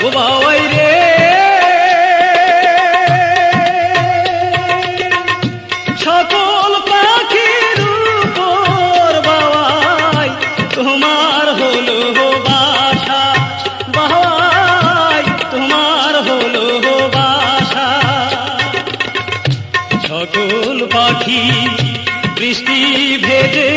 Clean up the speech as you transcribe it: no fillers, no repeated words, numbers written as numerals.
ও বাবাই রে সকল পাখির উপর বাবাই তোমার হলো বাসা, বাবাই তোমার হলো বাসা। সকল পাখি বৃষ্টি ভেজে